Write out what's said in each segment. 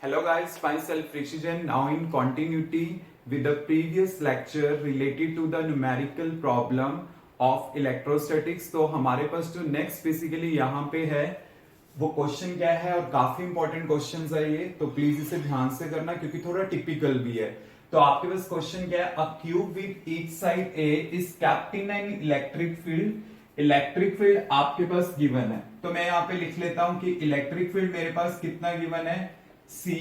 Hello guys, myself Rishijan now in continuity with the previous lecture related to the numerical problem of electrostatics। तो हमारे पास जो next basically यहाँ पे है वो क्वेश्चन क्या है और काफी इंपॉर्टेंट क्वेश्चन है ये, तो प्लीज इसे ध्यान से करना क्योंकि थोड़ा टिपिकल भी है। तो आपके पास क्वेश्चन क्या है, अ cube with each side A is kept in an electric field. Electric field आपके पास गिवन है, तो मैं यहाँ पे लिख लेता हूं कि इलेक्ट्रिक फील्ड मेरे पास कितना गिवन है, C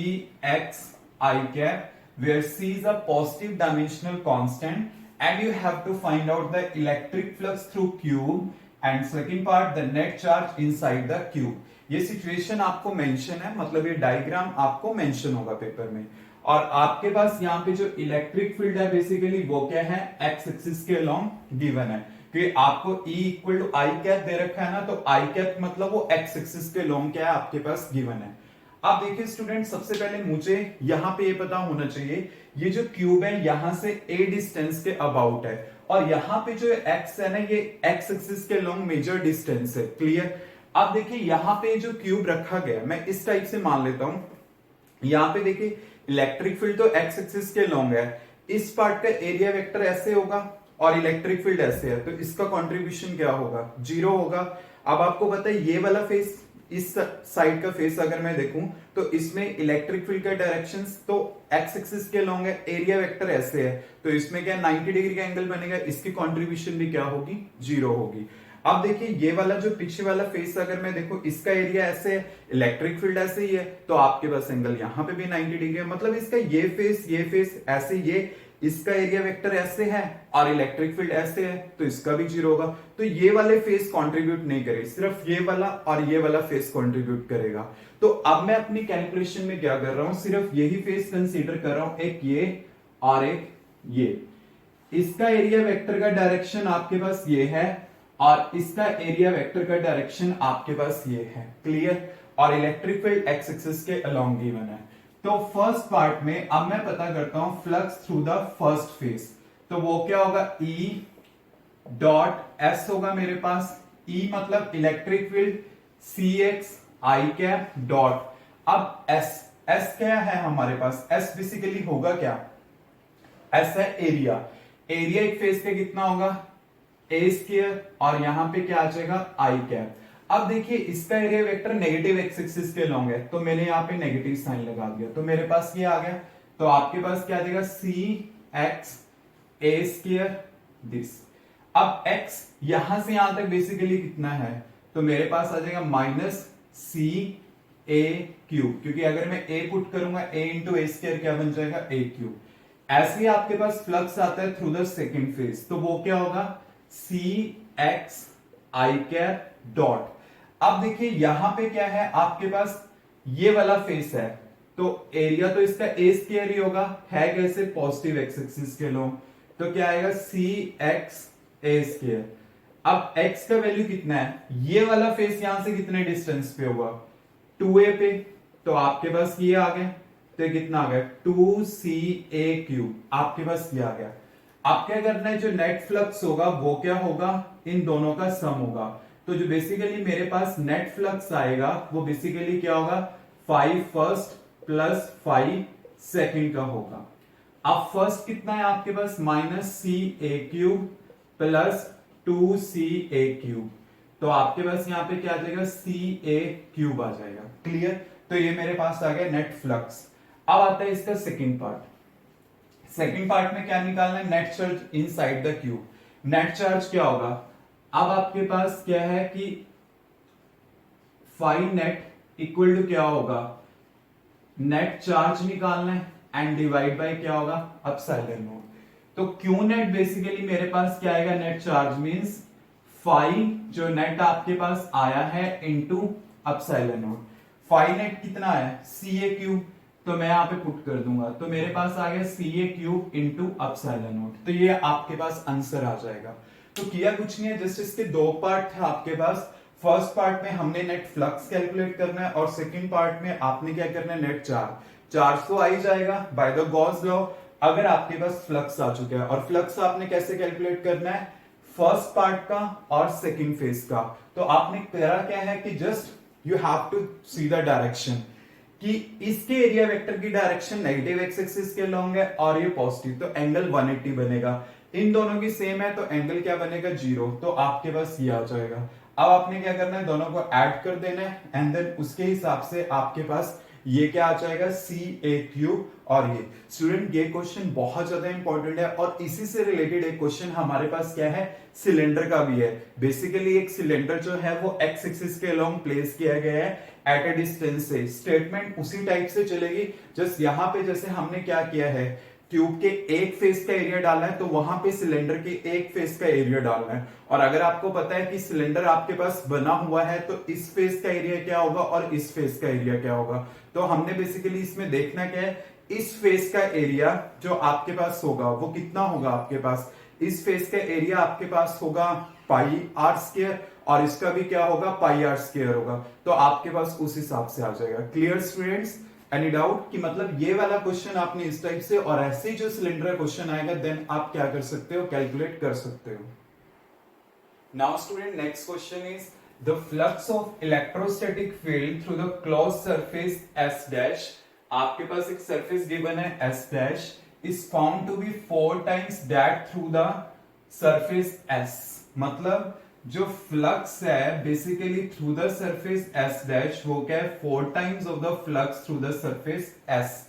x I cap, where C is a positive dimensional constant and you have to find out the electric flux through cube and second part the net charge inside the cube। ये situation आपको mention है, मतलब ये diagram आपको mention होगा paper में। और आपके पास यहाँ पे जो इलेक्ट्रिक फील्ड है बेसिकली वो क्या है, एक्स एक्सिस के अलोंग गिवन है कि आपको E equal to i cap दे रखा है ना, तो आई कैप मतलब वो एक्स एक्सिस के अलोंग क्या है आपके पास गिवन है। अब देखिए स्टूडेंट, सबसे पहले मुझे यहाँ पे ये पता होना चाहिए ये जो क्यूब है यहां से a डिस्टेंस के अबाउट है और यहाँ पे जो x है ना ये x एक्सिस के लॉन्ग मेजर डिस्टेंस है। क्लियर। अब देखिए यहाँ पे जो क्यूब रखा गया मैं इस टाइप से मान लेता हूं। यहाँ पे देखिए इलेक्ट्रिक फील्ड तो x एक्सिस के लॉन्ग है, इस पार्ट का एरिया वेक्टर ऐसे होगा और इलेक्ट्रिक फील्ड ऐसे है, तो इसका कंट्रीब्यूशन क्या होगा, 0 होगा। अब आपको पता है ये वाला फेस, इस साइड का फेस अगर मैं देखूं तो इसमें इलेक्ट्रिक फील्ड का डायरेक्शन तो एक्स एक्सिस के लॉन्ग है, एरिया वेक्टर ऐसे है, तो इसमें क्या 90 डिग्री का एंगल बनेगा, इसकी कंट्रीब्यूशन भी क्या होगी, 0 होगी। अब देखिए ये वाला जो पीछे वाला फेस अगर मैं देखूं इसका एरिया ऐसे है, इलेक्ट्रिक फील्ड ऐसे ही है, तो आपके पास एंगल यहां पे भी 90 डिग्री है, मतलब इसका ये फेस ऐसे, ये इसका एरिया वेक्टर ऐसे है और इलेक्ट्रिक फील्ड ऐसे है, तो इसका भी 0 होगा। तो ये वाले फेस कंट्रीब्यूट नहीं करेगा, सिर्फ ये वाला और ये वाला फेस कंट्रीब्यूट करेगा। तो अब मैं अपनी कैलकुलेशन में क्या कर रहा हूं, सिर्फ यही फेस कंसीडर कर रहा हूं, एक ये और एक ये। इसका एरिया वेक्टर का डायरेक्शन आपके पास ये है और इसका एरिया वेक्टर का डायरेक्शन आपके पास ये है। क्लियर। और इलेक्ट्रिक फील्ड एक्स एक्सिस के अलोंग गिवन है। तो फर्स्ट पार्ट में अब मैं पता करता हूं flux through the first face, तो वो क्या होगा, E डॉट S होगा मेरे पास। E मतलब electric field, CX I cap dot, अब S क्या है हमारे पास, S बेसिकली होगा क्या, S है एरिया। एरिया एक फेस का कितना होगा, A स्क्वायर, और यहां पे क्या आ जाएगा, I कैप। अब देखिए इसका area vector negative X axis के लॉन्ग है, तो मैंने यहाँ पे नेगेटिव साइन लगा दिया, तो मेरे पास ये आ गया। तो आपके पास क्या आ जाएगा, CX A स्क्वायर दिस। अब x यहां से यहां तक बेसिकली कितना है, तो मेरे पास आ जाएगा माइनस सी ए क्यूब, क्योंकि अगर मैं a पुट करूंगा a इंटू ए स्क्वायर क्या बन जाएगा, a क्यूब। ऐसे ही आपके पास फ्लक्स आता है थ्रू द सेकेंड फेज, तो वो क्या होगा, CX I कैप डॉट। अब देखिए यहां पे क्या है आपके पास, ये वाला फेस है, तो एरिया तो इसका ए स्क्वायर ही होगा, है कैसे, पॉजिटिव एक्स एक्सिस के लोग, तो क्या आएगा CX A स्क्वायर। अब x का वैल्यू कितना है, ये वाला फेस यहां से कितने डिस्टेंस पे होगा, 2a पे, तो आपके पास ये आ गया, तो ये कितना आ गया 2CA क्यूब, आपके पास ये आ गया। अब क्या करना है, जो नेट फ्लक्स होगा वो क्या होगा, इन दोनों का सम होगा, तो जो बेसिकली मेरे पास नेट फ्लक्स आएगा वो बेसिकली क्या होगा, 5 फर्स्ट प्लस 5 सेकेंड का होगा। अब फर्स्ट कितना है आपके पास, माइनस सी ए क्यूब प्लस 2CA क्यूब, तो आपके पास यहां पे क्या आ जाएगा, CA क्यूब आ जाएगा। क्लियर। तो ये मेरे पास आ गया नेट फ्लक्स। अब आता है इसका सेकेंड पार्ट। सेकेंड पार्ट में क्या निकालना है, net charge inside the cube. Net charge क्या होगा, अब आपके पास क्या है कि फाई नेट इक्वल टू क्या होगा, नेट चार्ज निकालना है एंड डिवाइड बाय क्या होगा, एप्सिलॉन नॉट। तो क्यू नेट बेसिकली मेरे पास क्या आएगा, नेट चार्ज मींस फाई जो नेट आपके पास आया है into epsilon naught. Phi net कितना है, CA क्यूब, तो मैं यहां पे पुट कर दूंगा, तो मेरे पास आ गया CA cube into epsilon naught, तो ये आपके पास आंसर आ जाएगा। तो किया कुछ नहीं है, जस्ट इसके दो पार्ट थे आपके पास। फर्स्ट पार्ट में हमने नेट फ्लक्स कैलकुलेट करना है और सेकंड पार्ट में आपने क्या करना है, नेट चार्ज तो आ ही जाएगा बाय द गॉस लॉ अगर आपके पास फ्लक्स आ चुका है। और फ्लक्स आपने कैसे कैलकुलेट करना है, फर्स्ट पार्ट का और सेकंड फेज का। तो आपने करा क्या है कि just you have to see the direction कि इसके एरिया वेक्टर की डायरेक्शन नेगेटिव एक्स एक्सिस के लॉन्ग है और ये पॉजिटिव, तो एंगल 180 बनेगा। इन दोनों की सेम है तो एंगल क्या बनेगा 0, तो आपके पास ये आ जाएगा। अब आपने क्या करना है, दोनों को ऐड कर देना है एंड देन उसके हिसाब से आपके पास ये क्या आ जाएगा CAQ। और ये स्टूडेंट ये क्वेश्चन बहुत ज्यादा इंपॉर्टेंट है और इसी से रिलेटेड एक क्वेश्चन हमारे पास क्या है, सिलेंडर का भी है। बेसिकली एक सिलेंडर जो है वो एक्स एक्सिस के अलोंग प्लेस किया गया है एट अ डिस्टेंस से, स्टेटमेंट उसी टाइप से चलेगी। जस्ट यहाँ पे जैसे हमने क्या किया है, ट्यूब के एक फेस का एरिया डालना है तो वहां पे सिलेंडर के एक फेस का एरिया डालना है। और अगर आपको पता है कि सिलेंडर आपके पास बना हुआ है तो इस फेस का एरिया क्या होगा और इस फेस का एरिया क्या होगा, तो हमने बेसिकली इसमें देखना क्या है, इस फेस का एरिया जो आपके पास होगा वो कितना होगा, आपके पास इस फेस का एरिया आपके पास होगा पाई आर स्क्वायर और इसका भी क्या होगा पाई आर स्क्वायर होगा, तो आपके पास उस हिसाब से आ जाएगा। क्लियर स्टूडेंट्स, एनी डाउट कि मतलब ये वाला क्वेश्चन आपने इस टाइप से और ऐसे ही जो सिलेंडर क्वेश्चन आएगा देन आप क्या कर सकते हो, कैलकुलेट कर सकते हो। Now student next question is the flux of electrostatic field through the close surface S dash. आपके पास एक सरफेस गिवन है S dash is found to be 4 times that through the surface S. मतलब जो flux है basically through the surface S dash वो क्या है 4 times of the flux through the surface S.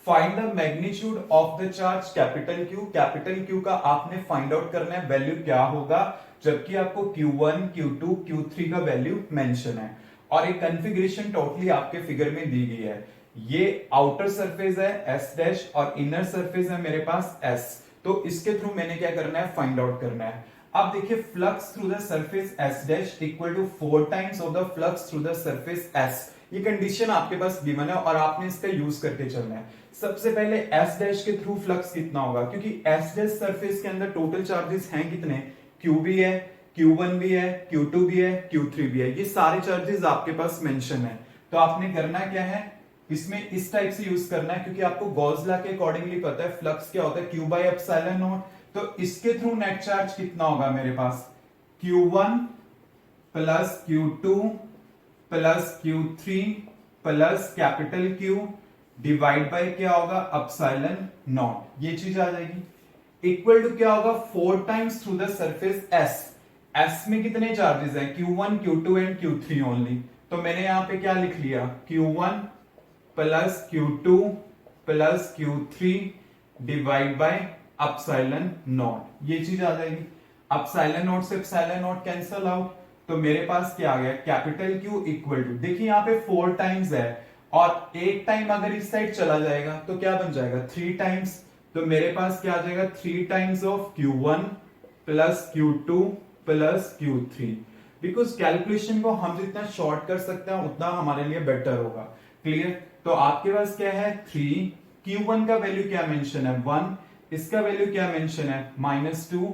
Find the magnitude of the charge capital Q. Capital Q का आपने find out करना है वैल्यू क्या होगा, जबकि आपको Q1, Q2, Q3 का वैल्यू मेंशन है और एक कॉन्फ़िगरेशन टोटली आपके फिगर में दी गई है। ये आउटर सरफेस है एस डैश और इनर सरफेस है मेरे पास एस, तो इसके थ्रू मैंने क्या करना है, फाइंड आउट करना है। अब देखिए flux through the surface S dash equal to 4 times of the flux through the surface S. ये कंडीशन आपके पास गिवन है और आपने इसका यूज करके चलना है। सबसे पहले एस डैश के थ्रू फ्लक्स कितना होगा, क्योंकि एस डैश सरफेस के अंदर टोटल चार्जेस हैं कितने, Q भी है, Q1 भी है, Q2 भी है, Q3 भी है, ये सारे चार्जेस आपके पास मेंशन है। तो आपने करना क्या है, इसमें इस टाइप से यूज करना है क्योंकि आपको गॉस लॉ के अकॉर्डिंगली पता है फ्लक्स क्या होता है Q बाय एप्सिलॉन नॉट। तो इसके थ्रू नेट चार्ज कितना होगा मेरे पास Q1 plus Q2 plus Q3 plus capital Q divide by क्या होगा एप्सिलॉन नॉट, ये चीज आ जाएगी इक्वल टू क्या होगा 4 times through the surface S. S में कितने चार्जेस हैं Q1 Q2 and Q3 only, तो मैंने यहां पे क्या लिख लिया Q1 plus Q2 plus Q3 divide by epsilon not, ये चीज आ जाएगी। एप्सिलॉन नॉट से एप्सिलॉन नॉट कैंसल आउट, तो मेरे पास क्या आ गया कैपिटल Q इक्वल टू, देखिए यहाँ पे 4 टाइम्स है और एक टाइम अगर इस साइड चला जाएगा तो क्या बन जाएगा 3 टाइम्स, तो मेरे पास क्या आ जाएगा 3 times of Q1 plus Q2 plus Q3। Because calculation को हम जितना शॉर्ट कर सकते हैं उतना हमारे लिए बेटर होगा। क्लियर, तो आपके पास क्या है 3, Q1 का वैल्यू क्या मेंशन है 1, इसका वैल्यू क्या मेंशन है -2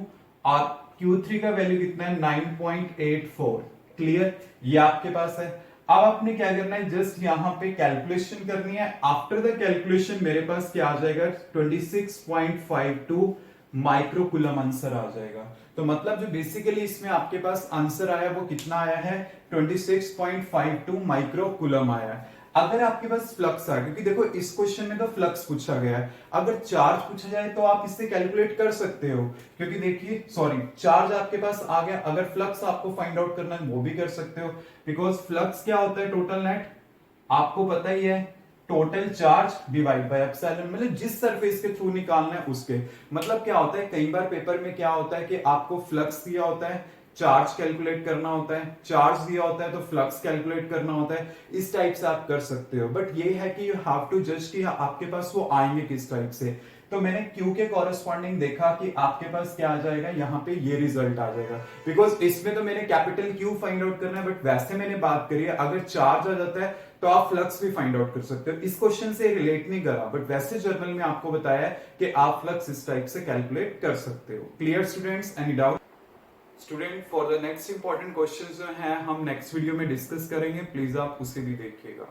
और Q3 का वैल्यू कितना है 9.84। क्लियर, ये आपके पास है। अब आपने क्या करना है, जस्ट यहां पे कैलकुलेशन करनी है। आफ्टर द कैलकुलेशन मेरे पास क्या आ जाएगा 26.52 माइक्रोकूलम आंसर आ जाएगा। तो मतलब जो बेसिकली इसमें आपके पास आंसर आया वो कितना आया है 26.52 माइक्रोकूलम आया है। अगर आपके पास फ्लक्स आ, क्योंकि देखो इस क्वेश्चन में तो फ्लक्स पूछा गया है, अगर चार्ज पूछा जाए तो आप इससे कैलकुलेट कर सकते हो, क्योंकि देखिए सॉरी चार्ज आपके पास आ गया, अगर फ्लक्स आपको फाइंड आउट करना है वो भी कर सकते हो। बिकॉज फ्लक्स क्या होता है टोटल नेट, आपको पता ही है total charge divide by epsilon, मतलब जिस सरफेस के थ्रू निकालना है उसके। मतलब क्या होता है कई बार पेपर में क्या होता है कि आपको फ्लक्स दिया होता है, चार्ज कैलकुलेट करना होता है, चार्ज दिया होता है तो फ्लक्स कैलकुलेट करना होता है, इस टाइप से आप कर सकते हो। बट ये है कि यू हैव टू जज कि आपके पास वो आएंगे किस टाइप से। तो मैंने Q के कॉरेस्पॉन्डिंग देखा कि आपके पास क्या आ जाएगा, यहाँ पे ये रिजल्ट आ जाएगा। बिकॉज इसमें तो मैंने कैपिटल Q फाइंड आउट करना है, बट वैसे मैंने बात करी है अगर चार्ज आ जाता है तो आप फ्लक्स भी फाइंड आउट कर सकते हो। इस क्वेश्चन से रिलेट नहीं करा, बट वैसे जर्नल में आपको बताया है कि आप फ्लक्स इस टाइप से कैलकुलेट कर सकते हो। Clear students, any doubt? Student for the next important question जो है हम नेक्स्ट वीडियो में डिस्कस करेंगे, प्लीज आप उसे भी देखिएगा।